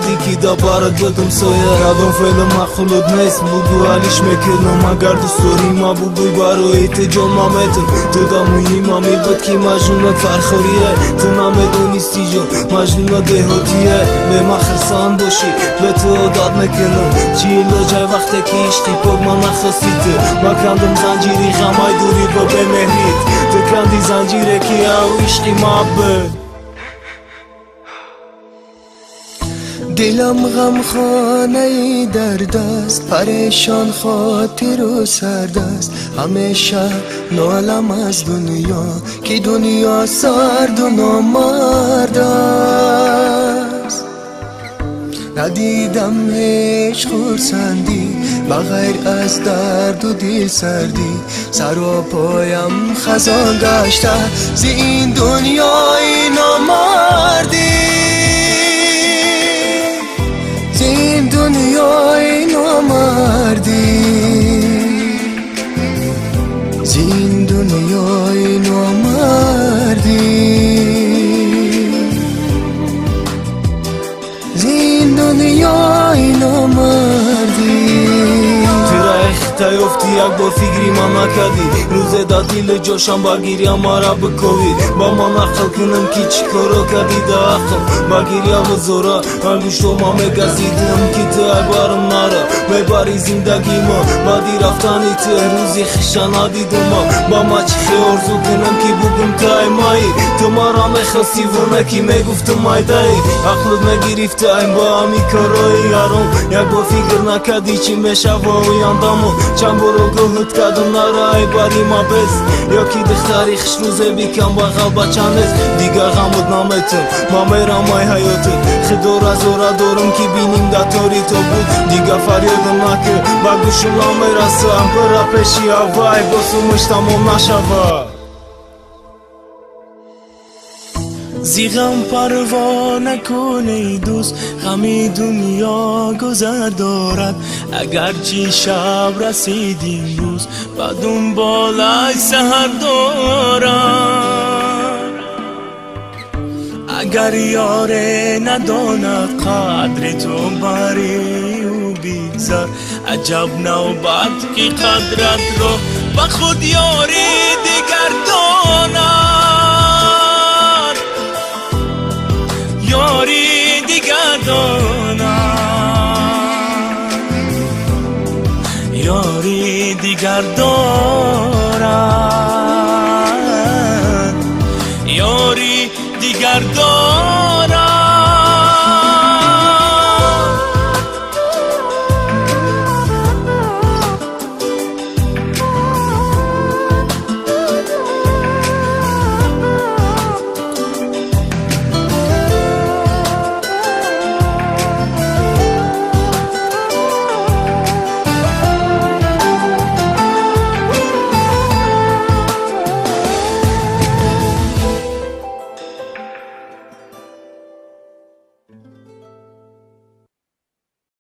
Dikida barad بدم سایه یادم فعل مخلوط نیست بگو حالیش میکنم اگر دوست داری ما بگوی برای جان مامتم تو دامویی مامی بود که مجنون فرخوریه تو نمیدونستی جان مجنون دهاتیه به ما خرسان باشی به تو داد میکنم چی لجای وقتی که عشقی پاک ما نخواستی تو ما کندم زنجیری غمای دوری با به مهریت تو کندی زنجیره که او عشقی محبت دلم غم خانه درد است پریشان خاطر و سرد است همیشه نالم از دنیا که دنیا سرد و نامرد است ندیدم هیچ خرسندی بغیر از درد و دل سردی سر و پایم خزان گشته ز این دنیای نامردی این دنیای نامردی این دنیای نامردی این دنیای نامردی تایفتی یک با فکری ما نکردی روز دادی لجاشم بگیری ما را بکوی با ما نقل کنم که چی کارو کردی دا عقل بگیری و زورا انگوشتو ما میگزیدم که تو بارم نارا میبری زندگی ما بعدی رفتانی تو روزی خشن ندیدم با ما چی خیارزو کنم که بگم تای مایی تو ما را میخواستی و نکی میگفتم مایدایی عقلت میگرفت این با همی کارای یارم یک با فکر نکردی چی میشه و یاندامو چند برو گوهت کردم نرای باری ما بست یا کی دختری خش روزه بیکم بغل بچانت دیگه غمود نامتم ما میرم مای حیاتت خدور از اورا دارم که بینیم داتوری تو بود دیگه فریادم نکه با گوشم نمیرسم برا پیشی هوای بسومش تمام نشوه زیغم پروا نکنی دوست غمی دنیا گذر دارد اگرچه شب رسیدیم روز و دنبالش سحر دارد اگر یاره نداند قدر تو بری و بیگذر عجب نوبت که قدرت رو با خود یاری دیگر داند یاری دیگر دارد یاری دیگر دارد یاری دیگر دارد